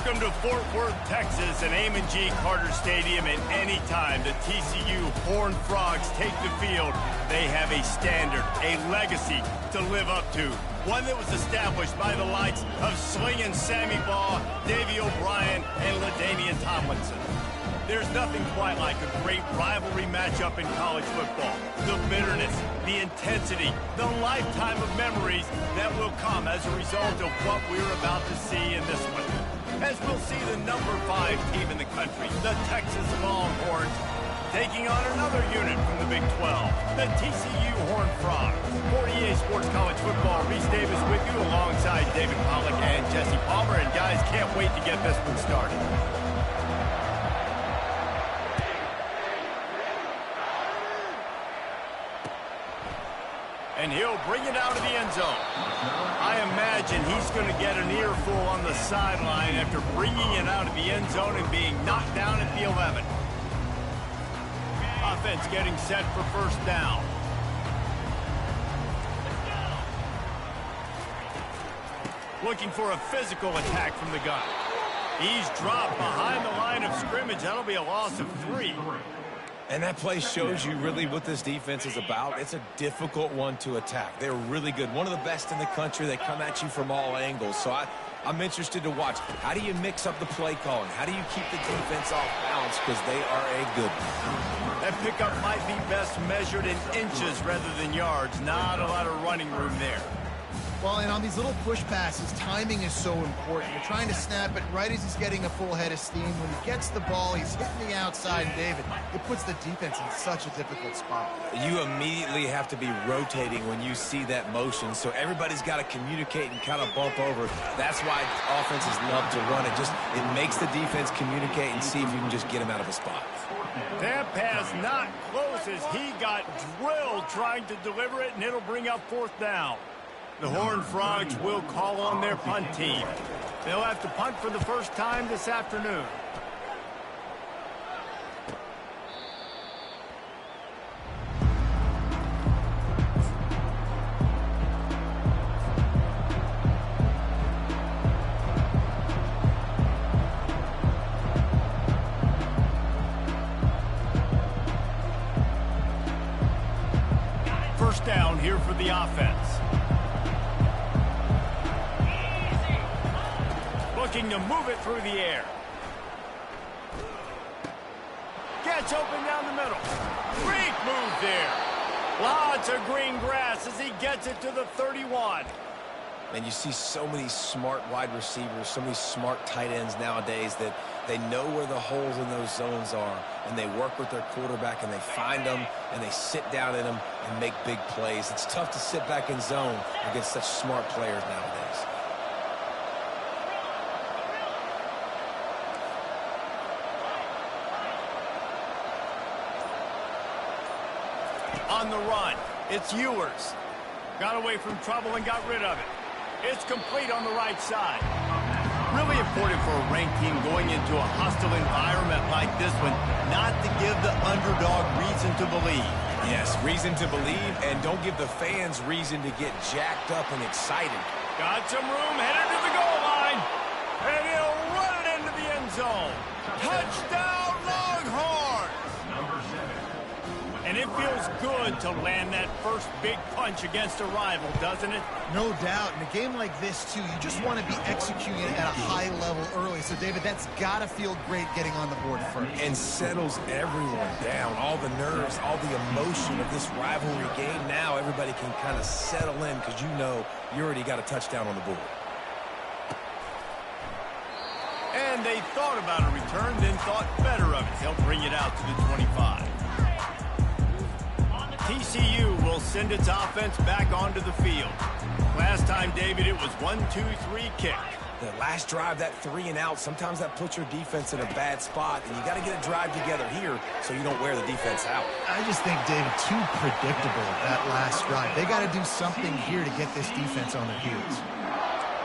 Welcome to Fort Worth, Texas, and Ncaa Carter Stadium. And anytime the TCU Horned Frogs take the field, they have a standard, a legacy to live up to. One that was established by the likes of Slingin' Sammy Baugh, Davey O'Brien, and LaDainian Tomlinson. There's nothing quite like a great rivalry matchup in college football. The bitterness, the intensity, the lifetime of memories that will come as a result of what we're about to see in this one. As we'll see the number 5 team in the country, the Texas Longhorns, taking on another unit from the Big 12, the TCU Horned Frogs. For EA Sports College Football, Reese Davis with you alongside David Pollack and Jesse Palmer. And guys, can't wait to get this one started. And he'll bring it out of the end zone. I imagine he's going to get an earful on the sideline after bringing it out of the end zone and being knocked down at the 11. Offense getting set for first down. Looking for a physical attack from the gun. He's dropped behind the line of scrimmage. That'll be a loss of 3. And that play shows you really what this defense is about. It's a difficult one to attack. They're really good. One of the best in the country. They come at you from all angles. So I'm interested to watch. How do you mix up the play calling? How do you keep the defense off balance? Because they are a good one. That pickup might be best measured in inches rather than yards. Not a lot of running room there. Well, and on these little push passes, timing is so important. You're trying to snap it right as he's getting a full head of steam. When he gets the ball, he's hitting the outside, and David, it puts the defense in such a difficult spot. You immediately have to be rotating when you see that motion, so everybody's got to communicate and kind of bump over. That's why offenses love to run it. It makes the defense communicate and see if you can just get him out of a spot. That pass not close as he got drilled trying to deliver it, and it'll bring up fourth down. The Horned Frogs will call on their punt team. They'll have to punt for the first time this afternoon. First down here for the offense. Looking to move it through the air. Gets open down the middle. Great move there. Lots of green grass as he gets it to the 31. And you see so many smart wide receivers, so many smart tight ends nowadays that they know where the holes in those zones are, and they work with their quarterback, and they find them, and they sit down in them and make big plays. It's tough to sit back in zone against such smart players nowadays. On the run, it's Ewers. Got away from trouble and got rid of it. It's complete on the right side. Really important for a ranked team going into a hostile environment like this one, not to give the underdog reason to believe. Yes, reason to believe, and don't give the fans reason to get jacked up and excited. Got some room, headed to the goal line, and he'll run it into the end zone. Touchdown, Longhorns! And it feels good to land that first big punch against a rival, doesn't it? No doubt. In a game like this, too, you just want to be executing at a high level early. So, David, that's got to feel great getting on the board first. And settles everyone down. All the nerves, all the emotion of this rivalry game. Now everybody can kind of settle in because you know you already got a touchdown on the board. And they thought about a return, then thought better of it. They'll bring it out to the 25. TCU will send its offense back onto the field. Last time, David, it was 1-2-3 kick. The last drive, that 3 and out, sometimes that puts your defense in a bad spot, and you got to get a drive together here so you don't wear the defense out. I just think, David, too predictable that last drive. They got to do something here to get this defense on their heels.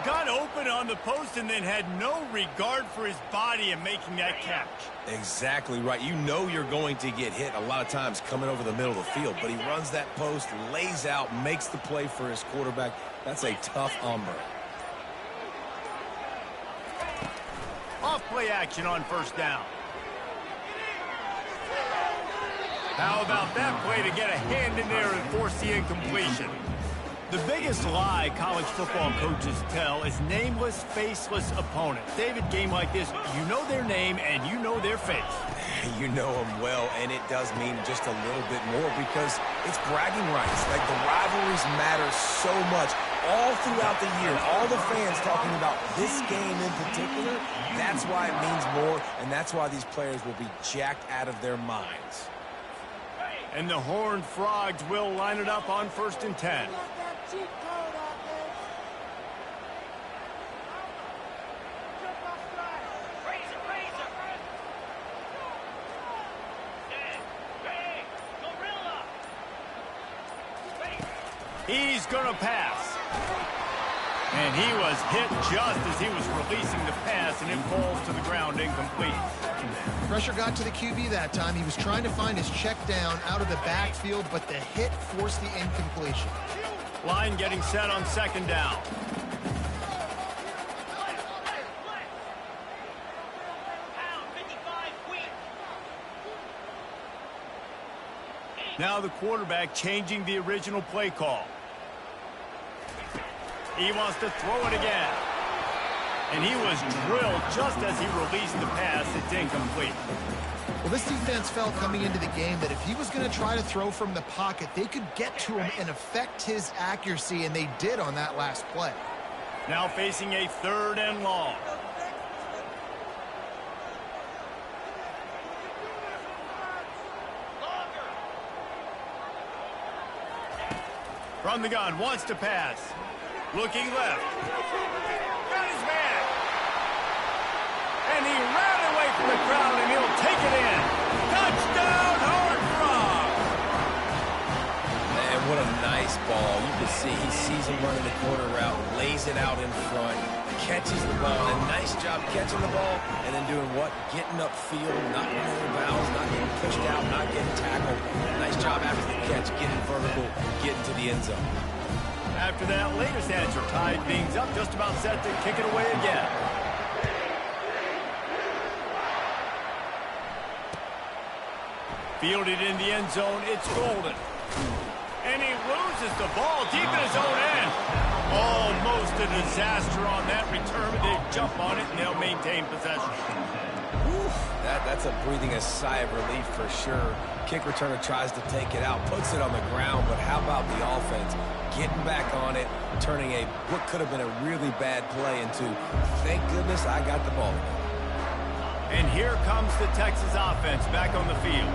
Got open on the post and then had no regard for his body in making that catch. Exactly right. You know you're going to get hit a lot of times coming over the middle of the field, but he runs that post, lays out, makes the play for his quarterback. That's a tough hombre. play action on first down. How about that play to get a hand in there and force the incompletion? The biggest lie college football coaches tell is nameless, faceless opponents. David, game like this, you know their name and you know their face. You know them well, and it does mean just a little bit more because it's bragging rights. Like, the rivalries matter so much all throughout the year. All the fans talking about this game in particular, that's why it means more, and that's why these players will be jacked out of their minds. And the Horned Frogs will line it up on 1st and 10. He's gonna pass. And he was hit just as he was releasing the pass, and it falls to the ground incomplete. Pressure got to the QB that time. He was trying to find his check down out of the backfield, but the hit forced the incompletion. Line getting set on 2nd down. Now the quarterback changing the original play call. He wants to throw it again. And he was drilled just as he released the pass. It's incomplete. Well, this defense felt coming into the game that if he was going to try to throw from the pocket, they could get to him and affect his accuracy, and they did on that last play. Now facing a 3rd and long. From the gun, wants to pass. Looking left. Got his man. And he ran away from the crowd, and he'll take it in. Touchdown, Horned Frogs! Man, what a nice ball. You can see he sees him running the corner route, lays it out in front, catches the ball. And nice job catching the ball and then doing what? Getting upfield, not running out of bounds, not getting pushed out, not getting tackled. Nice job after the catch, getting vertical, getting to the end zone. After that latest answer, tied things up, just about set to kick it away again. Fielded in the end zone, it's Golden. And he loses the ball deep in his own end. Almost a disaster on that return. They jump on it, and they'll maintain possession. That's breathing a sigh of relief for sure. Kick returner tries to take it out, puts it on the ground, but how about the offense getting back on it, turning what could have been a really bad play into, thank goodness I got the ball. And here comes the Texas offense back on the field.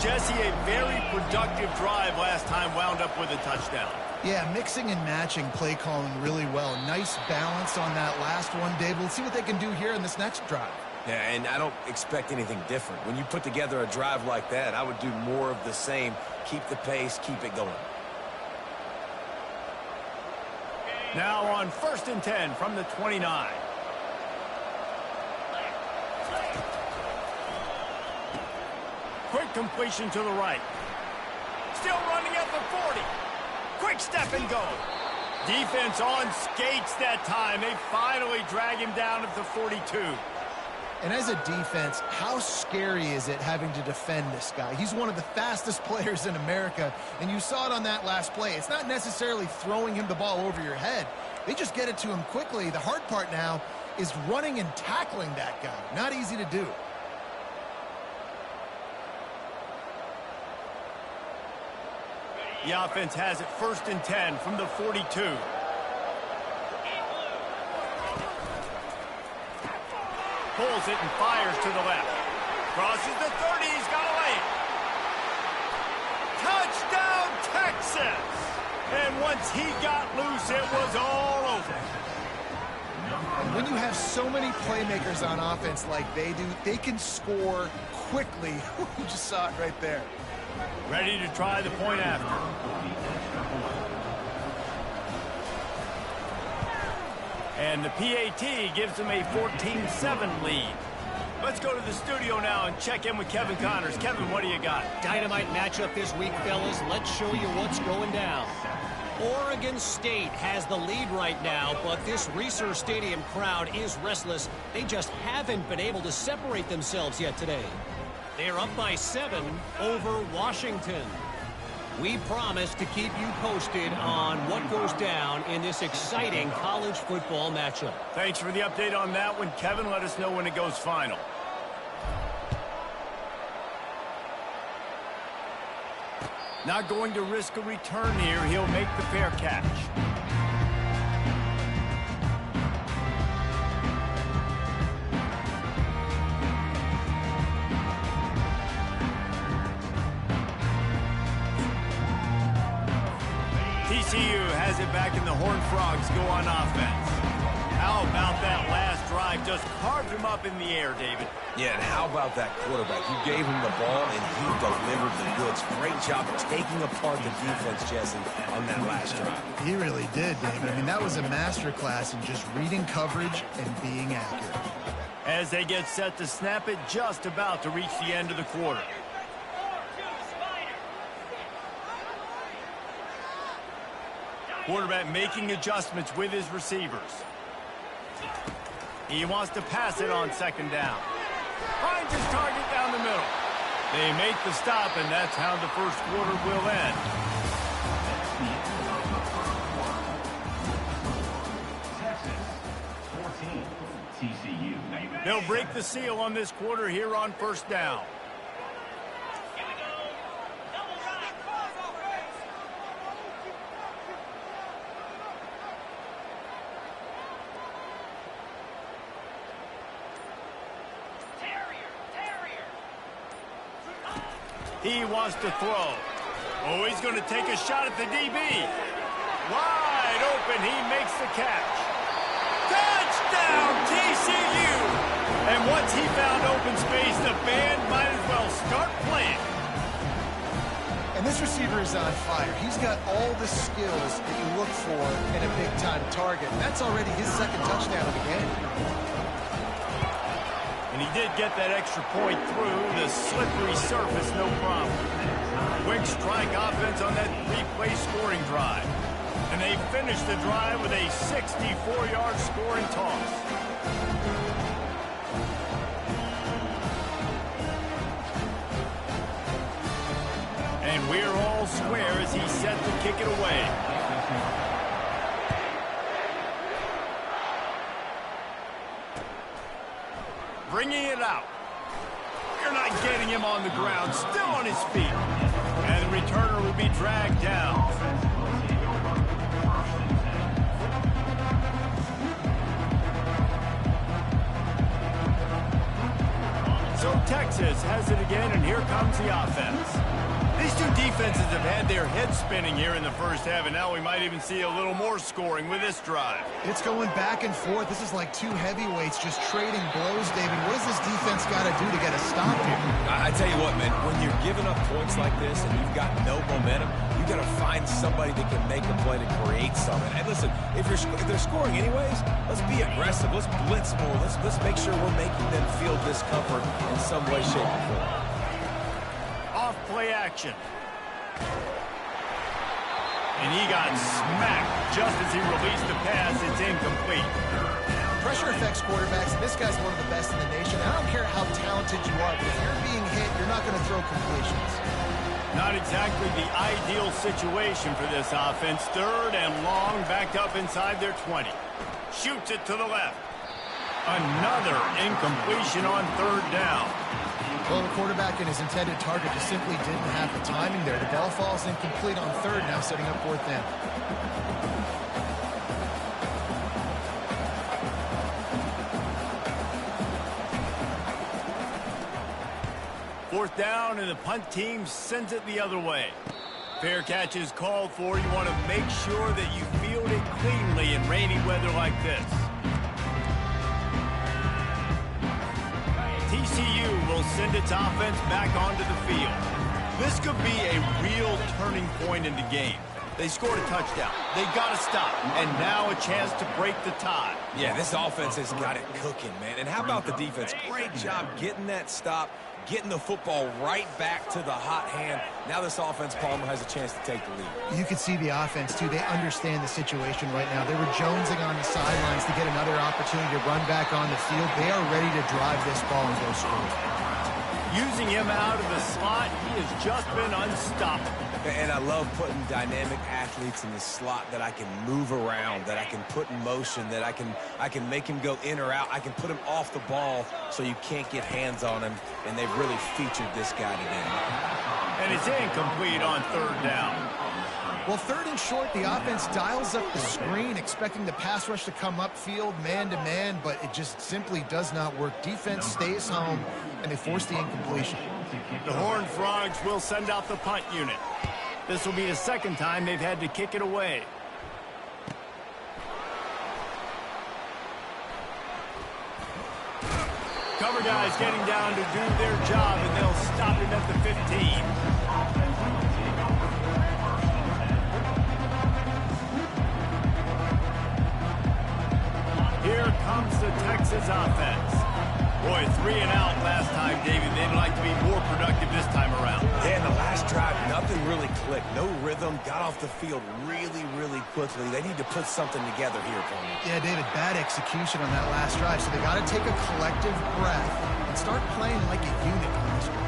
Jesse, a very productive drive last time, wound up with a touchdown. Yeah, mixing and matching play calling really well. Nice balance on that last one, Dave. We'll see what they can do here in this next drive. Yeah, and I don't expect anything different. When you put together a drive like that, I would do more of the same. Keep the pace, keep it going. Now on 1st and 10 from the 29. Quick completion to the right. Still running at the 40. Quick step and go. Defense on skates that time. They finally drag him down at the 42. And as a defense, how scary is it having to defend this guy? He's one of the fastest players in America, and you saw it on that last play. It's not necessarily throwing him the ball over your head. They just get it to him quickly. The hard part now is running and tackling that guy. Not easy to do. The offense has it 1st and 10 from the 42. Pulls it and fires to the left. Crosses the 30. He's got away. Touchdown, Texas! And once he got loose, it was all over. When you have so many playmakers on offense like they do, they can score quickly. You just saw it right there. Ready to try the point after. And the PAT gives them a 14-7 lead. Let's go to the studio now and check in with Kevin Connors. Kevin, what do you got? Dynamite matchup this week, fellas. Let's show you what's going down. Oregon State has the lead right now, but this Reser Stadium crowd is restless. They just haven't been able to separate themselves yet today. They're up by 7 over Washington. We promise to keep you posted on what goes down in this exciting college football matchup. Thanks for the update on that one, Kevin. Let us know when it goes final. Not going to risk a return here. He'll make the fair catch. TCU has it back, and the Horned Frogs go on offense. How about that last drive? Just carved him up in the air, David. Yeah, and how about that quarterback? You gave him the ball, and he delivered the goods. Great job taking apart the defense, Jesse, on that last drive. He really did, David. I mean, that was a masterclass in just reading coverage and being accurate. As they get set to snap it, just about to reach the end of the quarter. Quarterback making adjustments with his receivers. He wants to pass it on second down. Finds his target down the middle. They make the stop, and that's how the first quarter will end. Texas 14, TCU. They'll break the seal on this quarter here on first down. He wants to throw. Oh, he's going to take a shot at the DB. Wide open, he makes the catch. Touchdown, TCU! And once he found open space, the band might as well start playing. And this receiver is on fire. He's got all the skills that you look for in a big-time target. That's already his second touchdown of the game. And he did get that extra point through the slippery surface, no problem. Quick strike offense on that 3-play scoring drive. And they finished the drive with a 64-yard scoring toss. And we're all square as he's set to kick it away. Bringing it out. You're not getting him on the ground. Still on his feet. And the returner will be dragged down. So Texas has it again, and here comes the offense. These two defenses have had their heads spinning here in the first half, and now we might even see a little more scoring with this drive. It's going back and forth. This is like two heavyweights just trading blows, David. What does this defense got to do to get a stop here? I tell you what, man, when you're giving up points like this and you've got no momentum, you got to find somebody that can make a play to create something. And listen, if they're scoring anyways, let's be aggressive. Let's blitz more. Let's make sure we're making them feel discomfort in some way, shape, or form. Off play action. And he got smacked just as he released the pass. It's incomplete. Pressure affects quarterbacks, and this guy's one of the best in the nation. I don't care how talented you are, but if you're being hit, you're not going to throw completions. Not exactly the ideal situation for this offense. Third and long, backed up inside their 20. Shoots it to the left. Another incompletion on third down. Well, the quarterback and his intended target just simply didn't have the timing there. The ball falls incomplete on third, now setting up fourth down. Fourth down, and the punt team sends it the other way. Fair catch is called for. You want to make sure that you field it cleanly in rainy weather like this. TCU will send its offense back onto the field. This could be a real turning point in the game. They scored a touchdown. They got to stop. And now a chance to break the tie. Yeah, this offense has got it cooking, man. And how about the defense? Great job getting that stop getting the football right back to the hot hand. Now this offense, Palmer, has a chance to take the lead. You can see the offense, too. They understand the situation right now. They were jonesing on the sidelines to get another opportunity to run back on the field. They are ready to drive this ball and go score. Using him out of the slot, he has just been unstoppable. And I love putting dynamic athletes in the slot that I can move around, that I can put in motion, that I can make him go in or out. I can put him off the ball so you can't get hands on him, and they've really featured this guy today. And it's incomplete on third down. Well, third and short, the offense dials up the screen, expecting the pass rush to come upfield, man-to-man, but it just simply does not work. Defense stays home, and they force the incompletion. The Horned Frogs will send out the punt unit. This will be the second time they've had to kick it away. Cover guys getting down to do their job, and they'll stop him at the 15. Here comes the Texas offense. Boy, 3 and out last time, David. They'd like to be more productive this time around. Yeah, in the last drive, nothing really clicked. No rhythm. Got off the field really, really quickly. They need to put something together here for me. Yeah, David, bad execution on that last drive, so they got to take a collective breath and start playing like a unit on this one.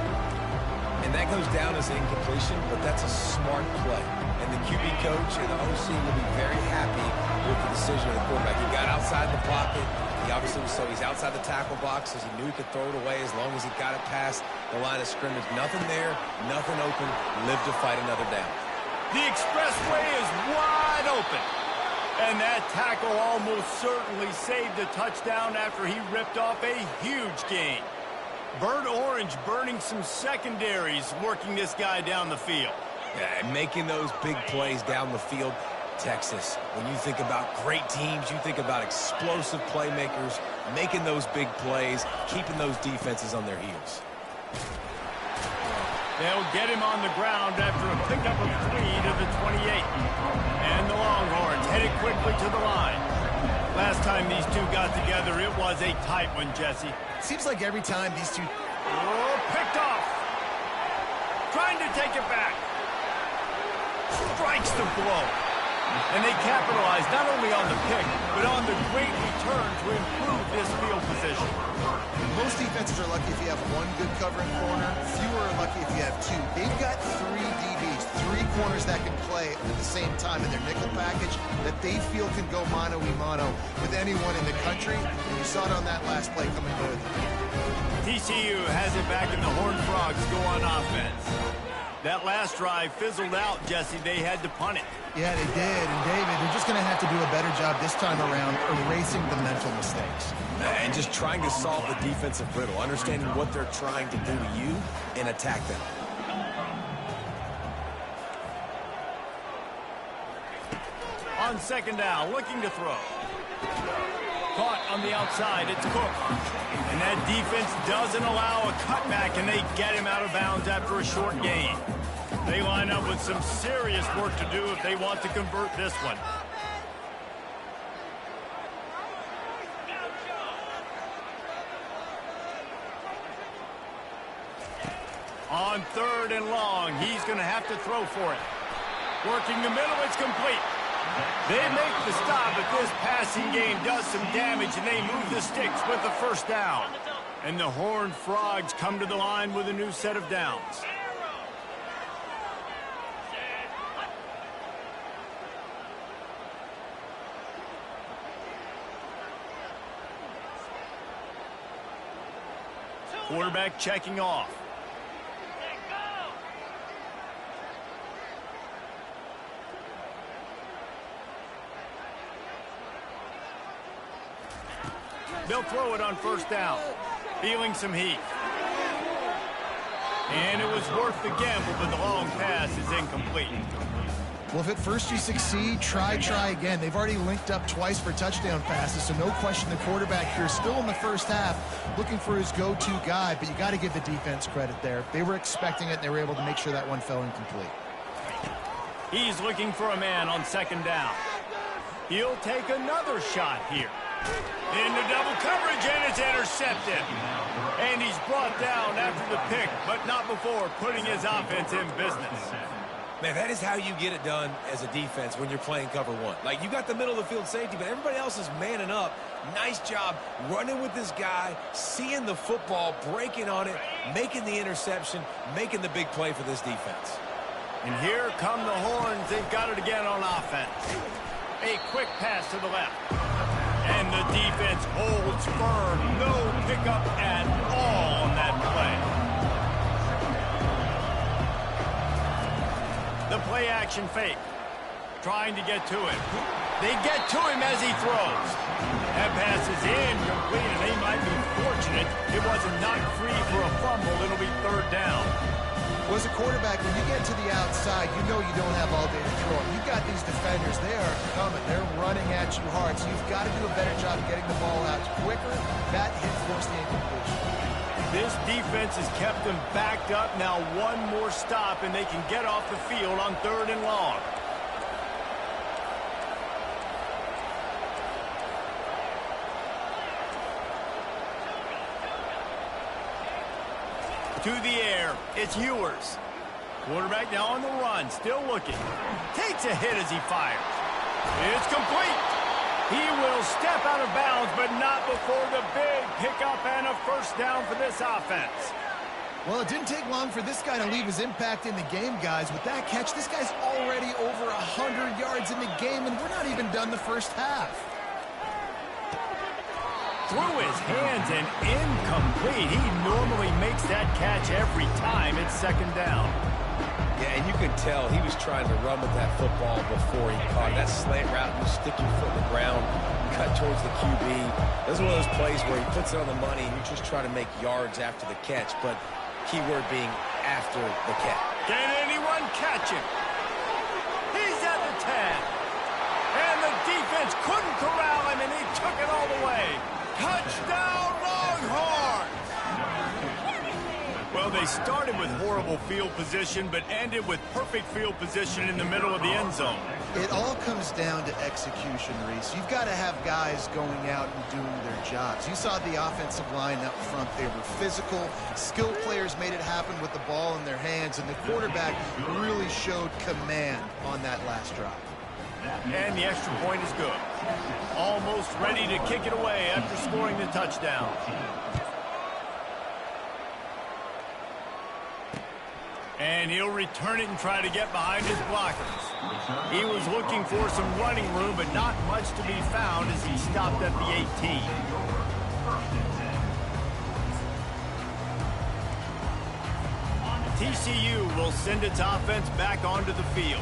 And that goes down as an incompletion, but that's a smart play. And the QB coach and the OC will be very happy with the decision of the quarterback. He got outside the pocket. He obviously was, so he's outside the tackle box as he knew he could throw it away as long as he got it past the line of scrimmage. Nothing there, nothing open. Live to fight another down. The expressway is wide open. And that tackle almost certainly saved the touchdown after he ripped off a huge gain. Burnt Orange burning some secondaries, working this guy down the field. Yeah, and making those big plays down the field. Texas, when you think about great teams, you think about explosive playmakers, making those big plays, keeping those defenses on their heels. They'll get him on the ground after a pickup of 3 to the 28. And the Longhorns headed quickly to the line. Last time these two got together, it was a tight one, Jesse. Seems like every time these two... Oh, picked off. Trying to take it back. Strikes the blow. And they capitalize not only on the pick, but on the great return to improve this field position. Most defenses are lucky if you have one good covering corner. Fewer are lucky if you have 2. They've got 3 DBs, 3 corners that can play at the same time in their nickel package that they feel can go mano-a-mano with anyone in the country. And you saw it on that last play coming good. TCU has it back, and the Horned Frogs go on offense. That last drive fizzled out, Jesse. They had to punt it. Yeah, they did. And, David, they're just going to have to do a better job this time around erasing the mental mistakes. And just trying to solve the defensive riddle, understanding what they're trying to do to you and attack them. On second down, looking to throw. Caught on the outside, it's Cook. And that defense doesn't allow a cutback, and they get him out of bounds after a short gain. They line up with some serious work to do if they want to convert this one. On third and long, he's going to have to throw for it. Working the middle, it's complete. They make the stop, but this passing game does some damage, and they move the sticks with the first down. And the Horned Frogs come to the line with a new set of downs. Quarterback checking off. They'll throw it on first down. Feeling some heat. And it was worth the gamble, but the long pass is incomplete. Well, if at first you succeed, try again. They've already linked up twice for touchdown passes, so no question the quarterback here still in the first half looking for his go-to guy, but you got to give the defense credit there. They were expecting it, and they were able to make sure that one fell incomplete. He's looking for a man on second down. He'll take another shot here. Into double coverage, and it's intercepted. And he's brought down after the pick, but not before putting his offense in business. Man, that is how you get it done as a defense when you're playing cover one. Like, you got the middle of the field safety, but everybody else is manning up. Nice job running with this guy, seeing the football, breaking on it, making the interception, making the big play for this defense. And here come the horns. They've got it again on offense. A quick pass to the left. And the defense holds firm. No pickup at all on that play. The play-action fake. Trying to get to him. They get to him as he throws. That pass is incomplete, and they might be fortunate it wasn't knocked free for a fumble. It'll be third down. Well, as a quarterback, when you get to the outside, you know you don't have all day to throw. You got these defenders. They are coming. They're running at you hard, so you've got to do a better job of getting the ball out quicker. That hit forced the incompletion. This defense has kept them backed up. Now one more stop, and they can get off the field on 3rd and long. To the air, it's Ewers. Quarterback now on the run, still looking. Takes a hit as he fires. It's complete. He will step out of bounds, but not before the big pickup and a first down for this offense. Well, it didn't take long for this guy to leave his impact in the game, guys. With that catch, this guy's already over 100 yards in the game, and we're not even done the first half. Through his hands and incomplete. He normally makes that catch every time it's 2nd down. Yeah, and you could tell he was trying to run with that football before he caught it. That slant route, you stick your foot in the ground, cut towards the QB. This is one of those plays where he puts it on the money and you just try to make yards after the catch, but keyword being after the catch. Can anyone catch him? He's at the 10. And the defense couldn't corral him, and he took it all the way. Touchdown, Longhorns! Well, they started with horrible field position, but ended with perfect field position in the middle of the end zone. It all comes down to execution, Reese. You've got to have guys going out and doing their jobs. You saw the offensive line up front. They were physical. Skilled players made it happen with the ball in their hands, and the quarterback really showed command on that last drive. And the extra point is good. Almost ready to kick it away after scoring the touchdown. And he'll return it and try to get behind his blockers. He was looking for some running room, but not much to be found as he stopped at the 18. TCU will send its offense back onto the field.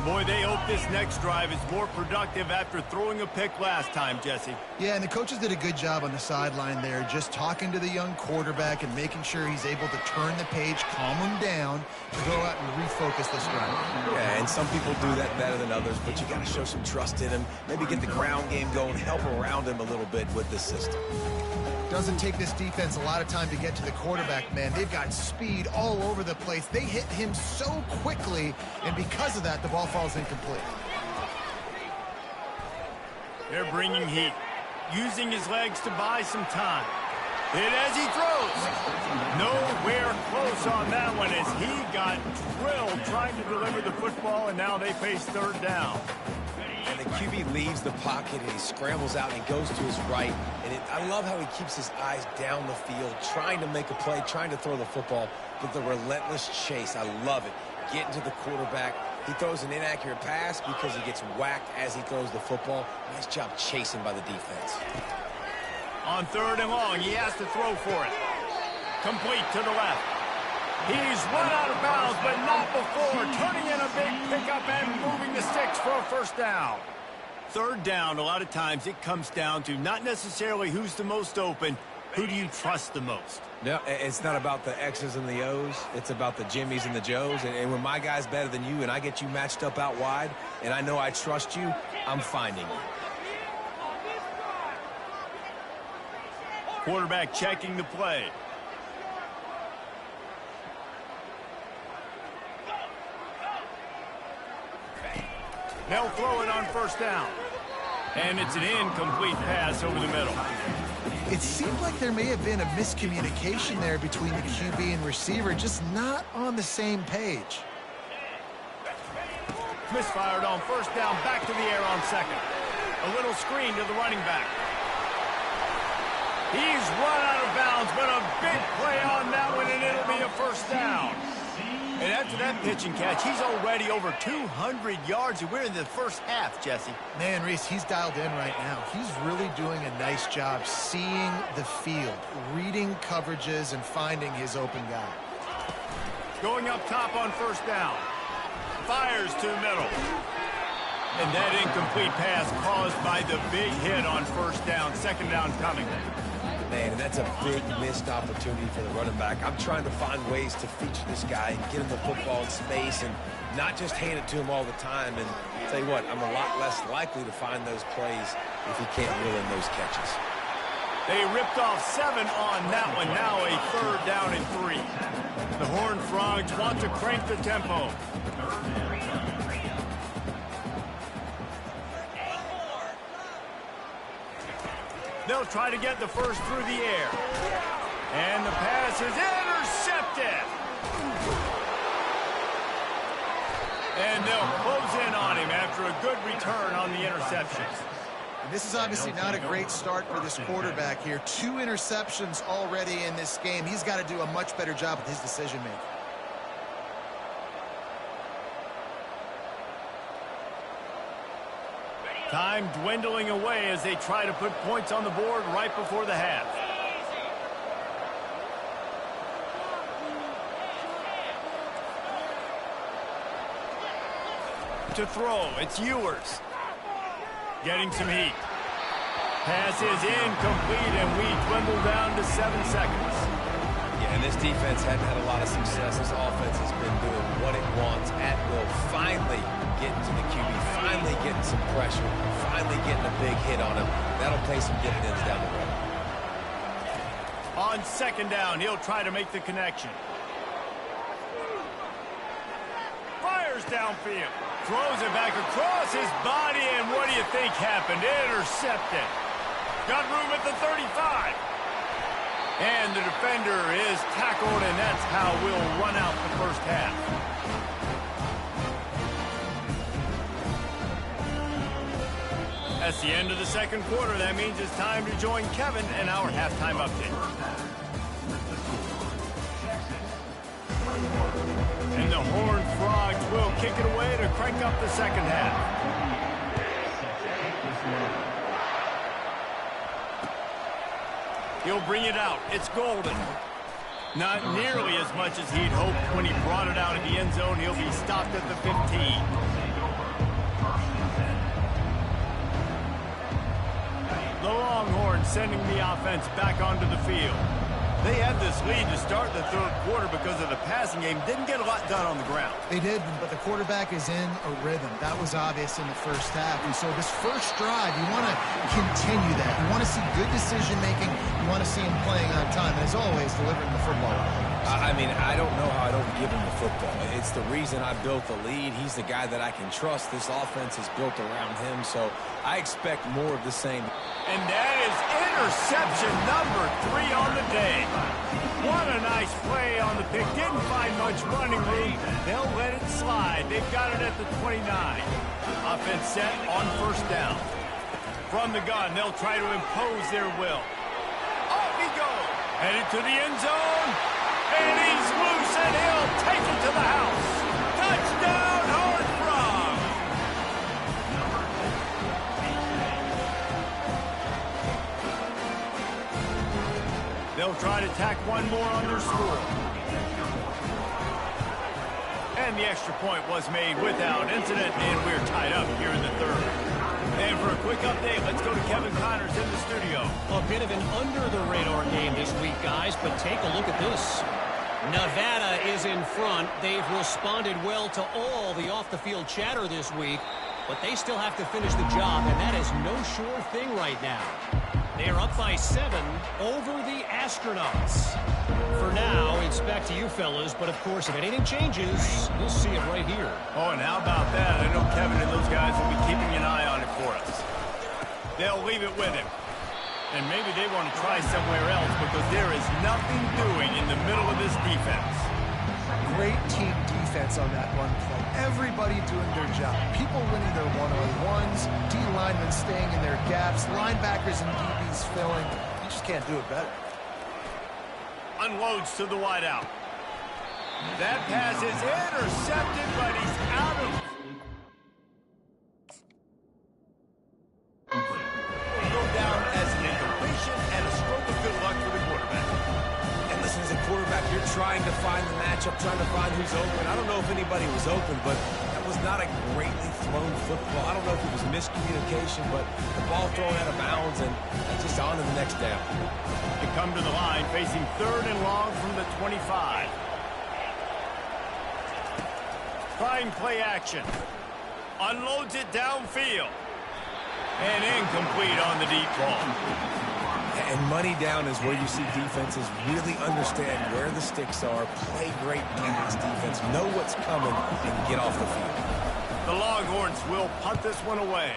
Boy, they hope this next drive is more productive after throwing a pick last time, Jesse. Yeah, and the coaches did a good job on the sideline there, just talking to the young quarterback and making sure he's able to turn the page, calm him down, to go out and refocus this drive. Yeah, and some people do that better than others, but you got to show some trust in him, maybe get the ground game going, help around him a little bit with this system. Doesn't take this defense a lot of time to get to the quarterback, man. They've got speed all over the place. They hit him so quickly, and because of that, the ball falls incomplete. They're bringing heat, using his legs to buy some time. Hit as he throws. Nowhere close on that one as he got drilled trying to deliver the football, and now they face 3rd down. And the QB leaves the pocket and he scrambles out and he goes to his right. And I love how he keeps his eyes down the field, trying to make a play, trying to throw the football, but the relentless chase, I love it. Getting to the quarterback. He throws an inaccurate pass because he gets whacked as he throws the football. Nice job chasing by the defense. On 3rd and long, he has to throw for it. Complete to the left. He's run out of bounds, but not before turning in a big pickup and moving the sticks for a first down. 3rd down, a lot of times it comes down to not necessarily who's the most open, who do you trust the most? No, it's not about the X's and the O's. It's about the Jimmies and the Joes. And when my guy's better than you and I get you matched up out wide and I know I trust you, I'm finding you. Quarterback checking the play. They'll throw it on 1st down. And it's an incomplete pass over the middle. It seemed like there may have been a miscommunication there between the QB and receiver, just not on the same page. Misfired on first down, back to the air on second. A little screen to the running back. He's run out of bounds, but a big play on that one, and it'll be a first down. And after that pitch and catch, he's already over 200 yards, and we're in the first half, Jesse. Man, Reese, he's dialed in right now. He's really doing a nice job seeing the field, reading coverages, and finding his open guy. Going up top on first down. Fires to the middle. And that incomplete pass caused by the big hit on first down. Second down coming. Man, and that's a big missed opportunity for the running back. I'm trying to find ways to feature this guy and get him the football in space and not just hand it to him all the time. And I'll tell you what, I'm a lot less likely to find those plays if he can't reel in those catches. They ripped off 7 on that one. Now a third down and 3. The Horned Frogs want to crank the tempo. They'll try to get the first through the air. And the pass is intercepted. And they'll close in on him after a good return on the interception. And this is obviously not a great start for this quarterback here. 2 interceptions already in this game. He's got to do a much better job with his decision-making. Time dwindling away as they try to put points on the board right before the half. To throw, it's Ewers. Getting some heat. Pass is incomplete, and we dwindle down to 7 seconds. Yeah, and this defense hadn't had a lot of success. This offense has been doing what it wants at will. Finally getting to the QB, finally getting some pressure, finally getting a big hit on him. That'll pay some dividends down the road. On second down, he'll try to make the connection. Fires downfield. Throws it back across his body, and what do you think happened? Intercepted. Got room at the 35. And the defender is tackled, and that's how we'll run out the first half. That's the end of the second quarter. That means it's time to join Kevin and our halftime update. And the Horned Frogs will kick it away to crank up the second half. He'll bring it out. It's Golden. Not nearly as much as he'd hoped when he brought it out of the end zone. He'll be stopped at the 15. The Longhorns sending the offense back onto the field. They had this lead to start the third quarter because of the passing game. Didn't get a lot done on the ground. They did, but the quarterback is in a rhythm. That was obvious in the first half. And so this first drive, you want to continue that. You want to see good decision-making. You want to see him playing on time. And as always, delivering the football. I mean, I don't know how I don't give him the football. It's the reason I built the lead. He's the guy that I can trust. This offense is built around him, so I expect more of the same. And that is interception number 3 on the day. What a nice play on the pick. Didn't find much running room. They'll let it slide. They've got it at the 29. Offense set on first down. From the gun, they'll try to impose their will. Off he goes. Headed to the end zone. And he's loose, and he'll take it to the house. Touchdown, Horned Frogs. They'll try to tack one more on their score. And the extra point was made without incident, and we're tied up here in the third. And for a quick update, let's go to Kevin Connors in the studio. A bit of an under-the-radar game this week, guys, but take a look at this. Nevada is in front. They've responded well to all the off-the-field chatter this week, but they still have to finish the job, and that is no sure thing right now. They are up by 7 over the Astronauts. For now, it's back to you fellas, but of course, if anything changes, you'll see it right here. Oh, and how about that? I know Kevin and those guys will be keeping an eye on it for us. They'll leave it with him. And maybe they want to try somewhere else because there is nothing doing in the middle of this defense. Great team defense on that run play. Everybody doing their job. People winning their one-on-ones, D linemen staying in their gaps, linebackers and DBs filling. You just can't do it better. Unloads to the wideout. That pass is intercepted, but he's out of... Go down as an incompletion and a stroke of good luck for the quarterback. And listen, as a quarterback, you're trying to find the matchup, trying to find who's open. I don't know if anybody was open, but that was not a greatly thrown football. I don't know if it was miscommunication, but the ball thrown out of bounds and just on to the next down. They come to the line, facing 3rd and long from the 25. Trying play action. Unloads it downfield. And incomplete on the deep ball. And money down is where you see defenses really understand where the sticks are, play great pass defense, know what's coming, and get off the field. The Longhorns will punt this one away.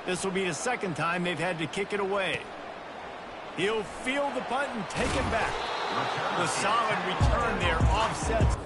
This will be the 2nd time they've had to kick it away. He'll field the punt and take it back. The solid return there offsets.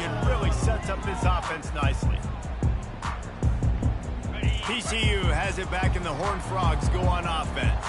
It really sets up this offense nicely. TCU has it back and the Horned Frogs go on offense.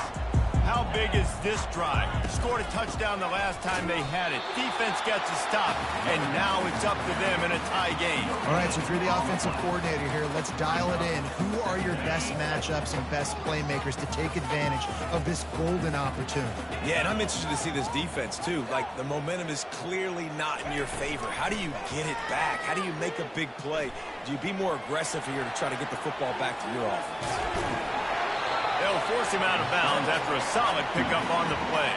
How big is this drive? Scored a touchdown the last time they had it. Defense gets a stop, and now it's up to them in a tie game. All right, so if you're the offensive coordinator here, let's dial it in. Who are your best matchups and best playmakers to take advantage of this golden opportunity? Yeah, and I'm interested to see this defense, too. Like, the momentum is clearly not in your favor. How do you get it back? How do you make a big play? Do you be more aggressive here to try to get the football back to your offense? They'll force him out of bounds after a solid pickup on the play.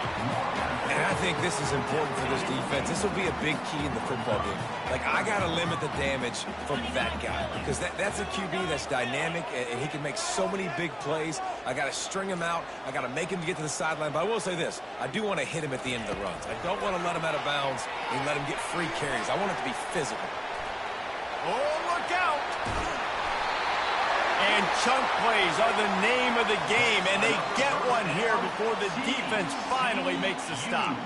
And I think this is important for this defense. This will be a big key in the football game. Like, I got to limit the damage from that guy because that's a QB that's dynamic, and he can make so many big plays. I got to string him out. I got to make him get to the sideline. But I will say this. I do want to hit him at the end of the runs. I don't want to let him out of bounds and let him get free carries. I want it to be physical. Oh, look out! And chunk plays are the name of the game, and they get one here before the defense finally makes the stop.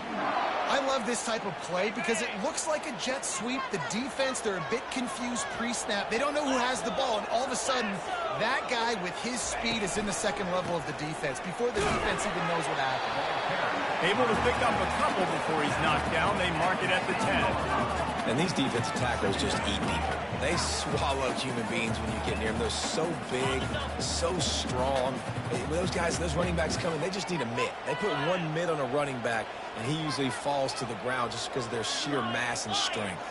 I love this type of play because it looks like a jet sweep. The defense, they're a bit confused pre-snap. They don't know who has the ball, and all of a sudden, that guy with his speed is in the 2nd level of the defense before the defense even knows what happened. Able to pick up a couple before he's knocked down. They mark it at the 10. And these defensive tackles just eat people. They swallow human beings when you get near them. They're so big, so strong. When those guys, those running backs come in, they just need a mitt. They put one mitt on a running back, and he usually falls to the ground just because of their sheer mass and strength.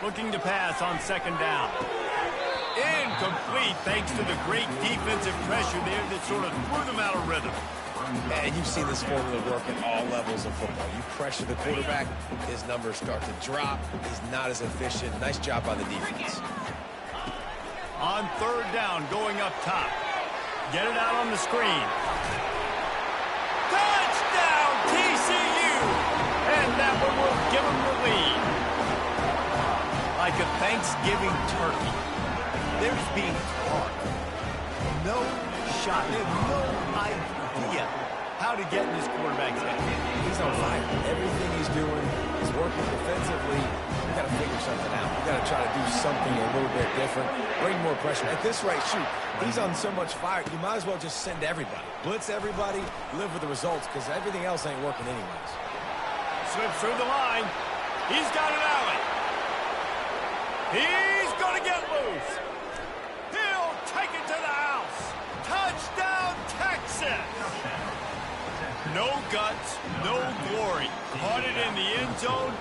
Looking to pass on 2nd down. Incomplete thanks to the great defensive pressure there that sort of threw them out of rhythm. And you've seen this formula work at all levels of football. You pressure the quarterback, his numbers start to drop. He's not as efficient. Nice job by the defense. On 3rd down, going up top. Get it out on the screen. Touchdown, TCU! And that one will give them the lead. Like a Thanksgiving turkey. They're just being taught. No shot. They have no idea how to get in this quarterback's head. He's on fire. Everything he's doing is working defensively. We've got to figure something out. We've got to try to do something a little bit different. Bring more pressure. At this rate, shoot, he's on so much fire, you might as well just send everybody. Blitz everybody, live with the results, because everything else ain't working anyways. Slips through the line. He's got an alley. He's going to get loose. He'll take it to the house. Touchdown, Texas. No guts, no glory. Caught it in the end zone.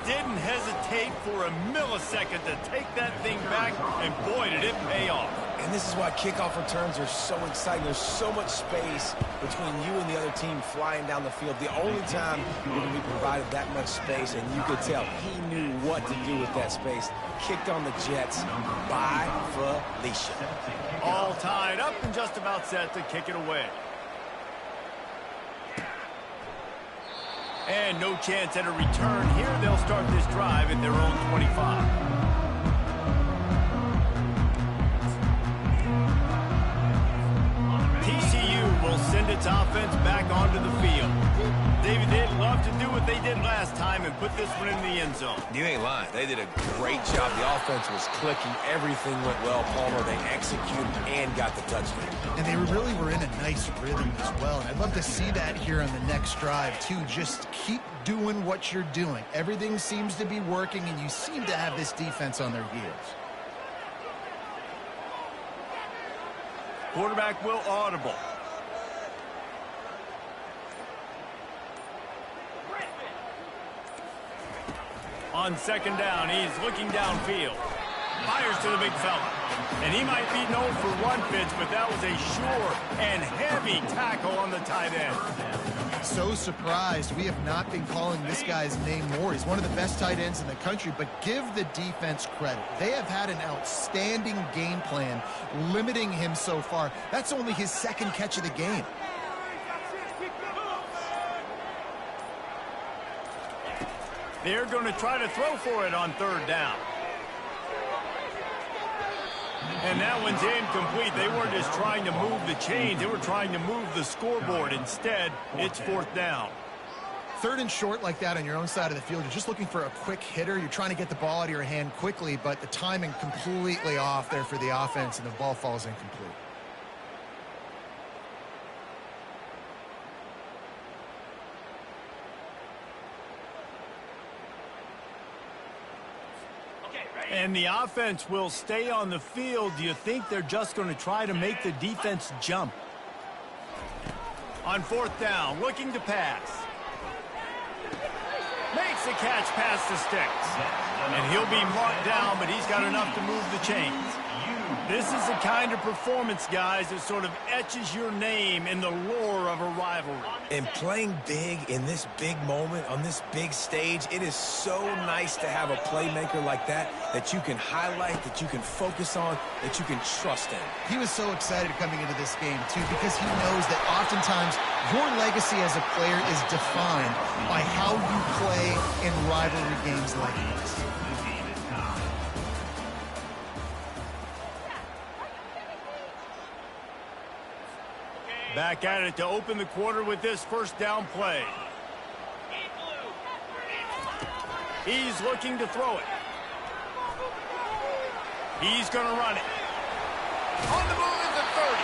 Didn't hesitate for a millisecond to take that thing back, and boy, did it pay off. And this is why kickoff returns are so exciting. There's so much space between you and the other team flying down the field. The only time you're going to be provided that much space, and you could tell he knew what to do with that space. Kicked on the Jets by Felicia. All tied up and just about set to kick it away. And no chance at a return here. They'll start this drive at their own 25. TCU will send its offense back onto the field. David, they'd love to do what they did last time and put this one in the end zone. You ain't lying. They did a great job. The offense was clicking. Everything went well, Palmer. They executed and got the touchdown. And they really were in a nice rhythm as well. And I'd love to see that here on the next drive, too. Just keep doing what you're doing. Everything seems to be working, and you seem to have this defense on their heels. Quarterback will audible. On second down, he's looking downfield. Fires to the big fella. And he might be known for one pitch, but that was a sure and heavy tackle on the tight end. So surprised we have not been calling this guy's name more. He's one of the best tight ends in the country, but give the defense credit. They have had an outstanding game plan limiting him so far. That's only his second catch of the game. They're going to try to throw for it on third down. And that one's incomplete. They weren't just trying to move the chains. They were trying to move the scoreboard. Instead, it's fourth down. Third and short like that on your own side of the field, you're just looking for a quick hitter. You're trying to get the ball out of your hand quickly, but the timing completely off there for the offense, and the ball falls incomplete. And the offense will stay on the field. Do you think they're just going to try to make the defense jump? On fourth down, looking to pass. Makes the catch past the sticks. And he'll be marked down, but he's got enough to move the chains. This is the kind of performance, guys, that sort of etches your name in the lore of a rivalry. And playing big in this big moment, on this big stage, it is so nice to have a playmaker like that you can highlight, that you can focus on, that you can trust in. He was so excited coming into this game, too, because he knows that oftentimes your legacy as a player is defined by how you play in rivalry games like this. Back at it to open the quarter with this first down play. He's looking to throw it. He's going to run it. On the move is the 30.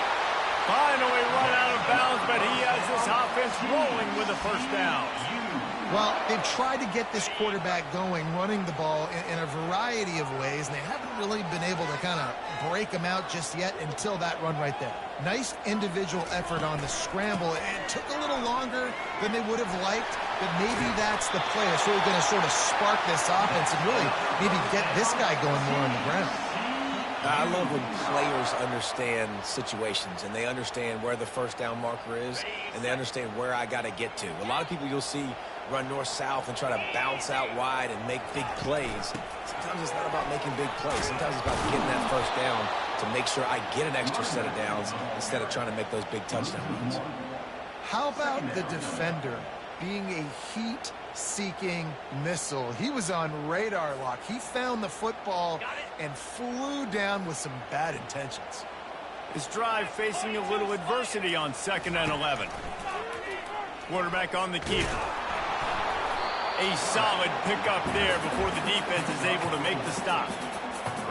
Finally run out of bounds, but he has this offense rolling with a first down. Well, they've tried to get this quarterback going, running the ball in a variety of ways, and they haven't really been able to kind of break him out just yet until that run right there. Nice individual effort on the scramble. It took a little longer than they would have liked, but maybe that's the play. It's really going to sort of spark this offense and really maybe get this guy going more on the ground. I love when players understand situations and they understand where the first down marker is and they understand where I got to get to. A lot of people you'll see run north-south and try to bounce out wide and make big plays. Sometimes it's not about making big plays. Sometimes it's about getting that first down to make sure I get an extra set of downs instead of trying to make those big touchdown runs. How about the defender being a heat-seeking missile? He was on radar lock. He found the football and flew down with some bad intentions. This drive facing a little adversity on 2nd and 11. Quarterback on the keeper. A solid pickup there before the defense is able to make the stop.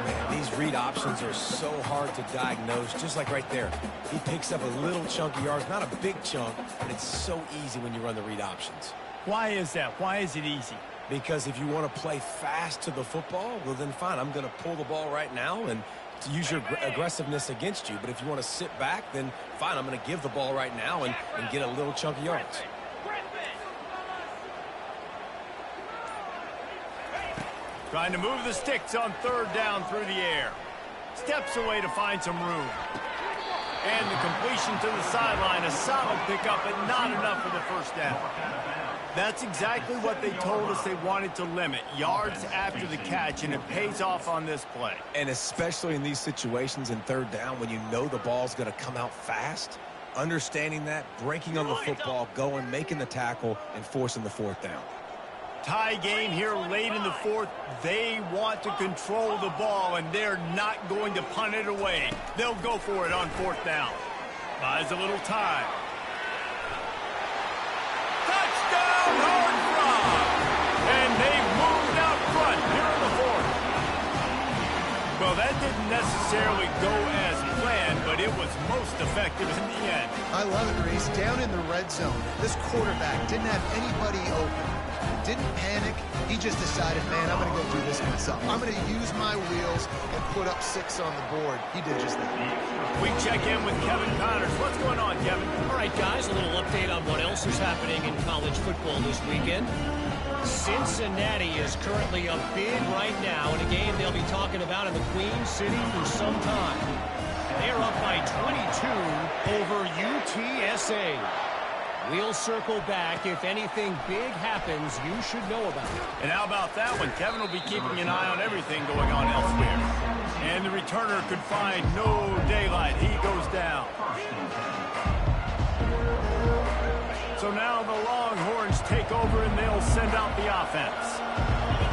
Man, these read options are so hard to diagnose, just like right there. He picks up a little chunk of yards, not a big chunk, but it's so easy when you run the read options. Why is that? Why is it easy? Because if you want to play fast to the football, well then fine, I'm going to pull the ball right now and to use your aggressiveness against you. But if you want to sit back, then fine, I'm going to give the ball right now and get a little chunk of yards. Trying to move the sticks on 3rd down through the air. Steps away to find some room. And the completion to the sideline, a solid pickup, but not enough for the first down. That's exactly what they told us they wanted to limit, yards after the catch, and it pays off on this play. And especially in these situations in third down when you know the ball's going to come out fast, understanding that, breaking on the football, going, making the tackle, and forcing the fourth down. Tie game here late in the fourth. They want to control the ball, and they're not going to punt it away. They'll go for it on fourth down. Buys a little time. Touchdown, Horned Frogs! And they've moved out front here in the fourth. Well, that didn't necessarily go as planned, but it was most effective in the end. I love it, Reese. Down in the red zone, this quarterback didn't have anybody open. Didn't panic. He just decided, man, I'm going to go do this myself. I'm going to use my wheels and put up 6 on the board. He did just that. We check in with Kevin Connors. What's going on, Kevin? All right, guys, a little update on what else is happening in college football this weekend. Cincinnati is currently up big right now in a game they'll be talking about in the Queen City for some time. They're up by 22 over UTSA. We'll circle back. If anything big happens, you should know about it. And how about that one? Kevin will be keeping an eye on everything going on elsewhere. And the returner could find no daylight. He goes down. So now the Longhorns take over, and they'll send out the offense.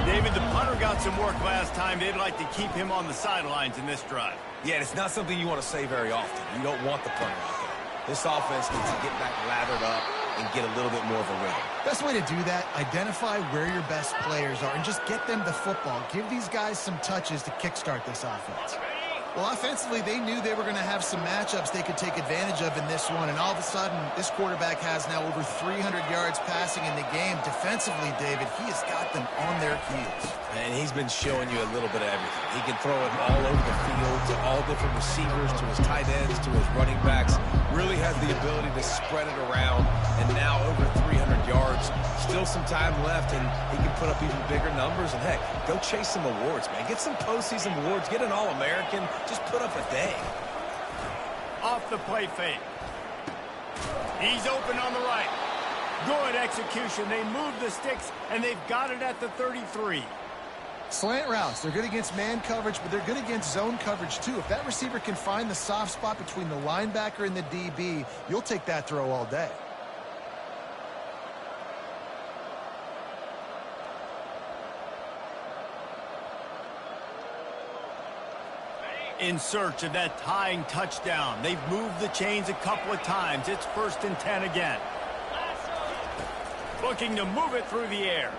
David, the punter got some work last time. They'd like to keep him on the sidelines in this drive. Yeah, it's not something you want to say very often. You don't want the punter out there. This offense needs to get back lathered up and get a little bit more of a rhythm. Best way to do that, identify where your best players are and just get them the football. Give these guys some touches to kickstart this offense. Well, offensively, they knew they were going to have some matchups they could take advantage of in this one, and all of a sudden, this quarterback has now over 300 yards passing in the game. Defensively, David, he has got them on their heels. And he's been showing you a little bit of everything. He can throw it all over the field to all different receivers, to his tight ends, to his running backs. Really has the ability to spread it around, and now over 300 yards. Still some time left, and he can put up even bigger numbers. And, heck, go chase some awards, man. Get some postseason awards. Get an All-American. Just put up a day. Off the play fake. He's open on the right. Good execution. They move the sticks, and they've got it at the 33. Slant routes, they're good against man coverage, but they're good against zone coverage too. If that receiver can find the soft spot between the linebacker and the DB, you'll take that throw all day. In search of that tying touchdown. They've moved the chains a couple of times. It's 1st and 10 again. Looking to move it through the air.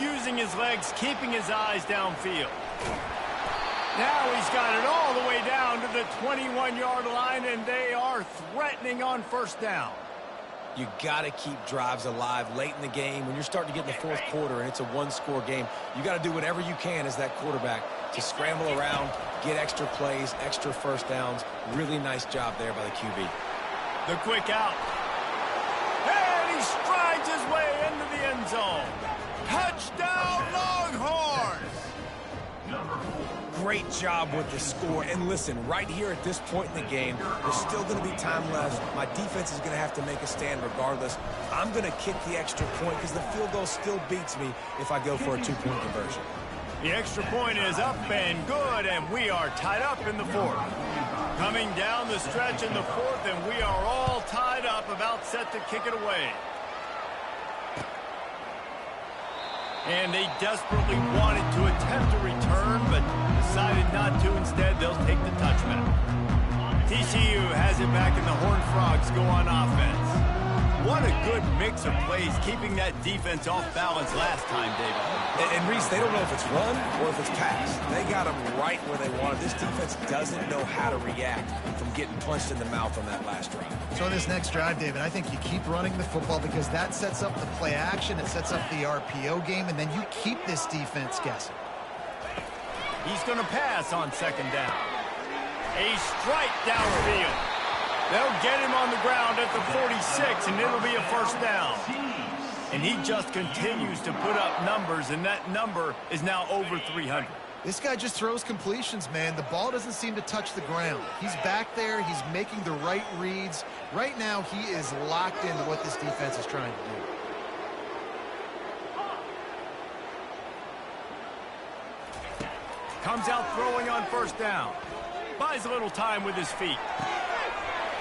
Using his legs, keeping his eyes downfield. Now he's got it all the way down to the 21-yard line, and they are threatening on 1st down. You got to keep drives alive late in the game. When you're starting to get in the fourth quarter and it's a one-score game, you got to do whatever you can as that quarterback to scramble around, get extra plays, extra first downs. Really nice job there by the QB. The quick out. And he strides his way into the end zone. Touchdown, Longhorns! Great job with the score. And listen, right here at this point in the game, there's still going to be time left. My defense is going to have to make a stand regardless. I'm going to kick the extra point because the field goal still beats me if I go for a 2-point conversion. The extra point is up and good, and we are tied up in the fourth. Coming down the stretch in the fourth, and we are all tied up, about set to kick it away. And they desperately wanted to attempt a return, but decided not to. Instead, they'll take the touch minute. TCU has it back, and the Horned Frogs go on offense. What a good mix of plays, keeping that defense off balance last time, David. And Reese, they don't know if it's run or if it's pass. They got them right where they wanted. This defense doesn't know how to react from getting punched in the mouth on that last drive. So in this next drive, David, I think you keep running the football because that sets up the play action, it sets up the RPO game, and then you keep this defense guessing. He's going to pass on 2nd down. A strike downfield. They'll get him on the ground at the 46, and it'll be a 1st down. And he just continues to put up numbers, and that number is now over 300. This guy just throws completions, man. The ball doesn't seem to touch the ground. He's back there. He's making the right reads. Right now, he is locked into what this defense is trying to do. Comes out throwing on first down. Buys a little time with his feet.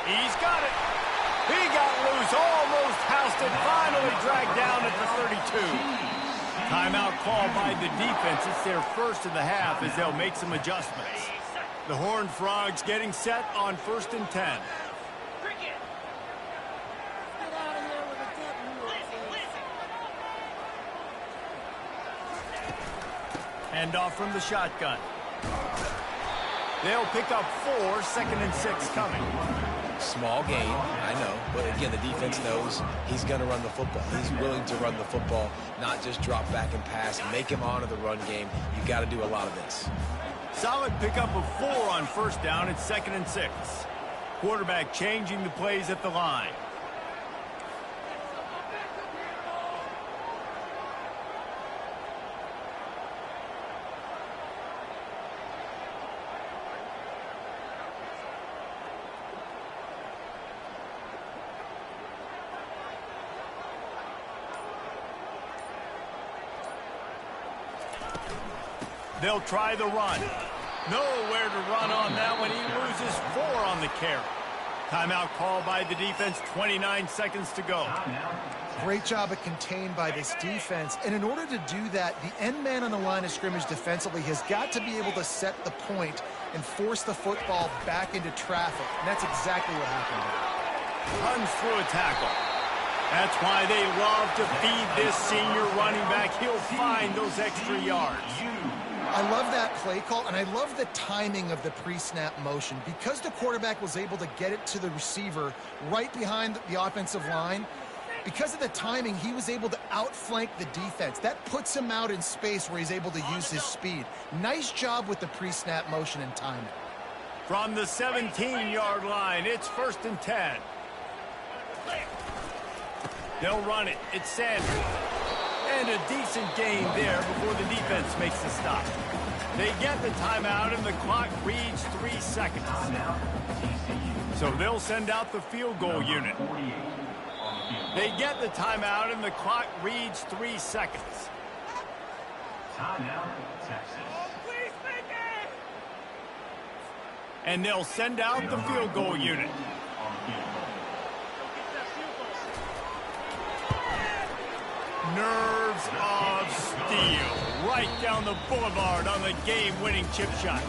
He's got it. He got loose, almost housed it, finally dragged down at the 32. Timeout called by the defense. It's their first of the half as they'll make some adjustments. The Horned Frogs getting set on 1st and 10. Hand off from the shotgun. They'll pick up 4, 2nd and 6 coming. Small gain, I know, but again, the defense knows he's going to run the football. He's willing to run the football, not just drop back and pass, make him honor the run game. You got to do a lot of this. Solid pickup of 4 on first down. It's 2nd and 6. Quarterback changing the plays at the line. They'll try the run. Nowhere to run on that one. He loses 4 on the carry. Timeout called by the defense. 29 seconds to go. Great job of contained by this defense. And in order to do that, the end man on the line of scrimmage defensively has got to be able to set the point and force the football back into traffic. And that's exactly what happened there. Runs through a tackle. That's why they love to feed this senior running back. He'll find those extra yards. I love that play call, and I love the timing of the pre-snap motion. Because the quarterback was able to get it to the receiver right behind the offensive line, because of the timing, he was able to outflank the defense. That puts him out in space where he's able to use his speed. Nice job with the pre-snap motion and timing. From the 17-yard line, it's 1st and 10. They'll run it. It's Sanders. And a decent gain there before the defense makes the stop. They get the timeout, and the clock reads 3 seconds. So they'll send out the field goal unit. They get the timeout, and the clock reads 3 seconds. Timeout, Texas. And they'll send out the field goal unit. Nerves of steel. Right down the boulevard on the game-winning chip shot.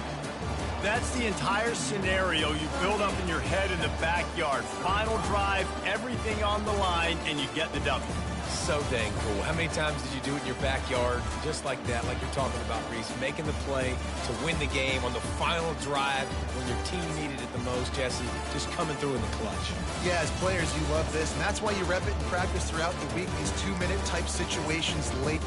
That's the entire scenario you build up in your head in the backyard. Final drive, everything on the line, and you get the W. So dang cool. How many times did you do it in your backyard? Just like that, like you're talking about, Reese. Making the play to win the game on the final drive when your team needed it the most, Jesse. Just coming through in the clutch. Yeah, as players, you love this, and that's why you rep it in practice throughout the week, these 2-minute type situations late.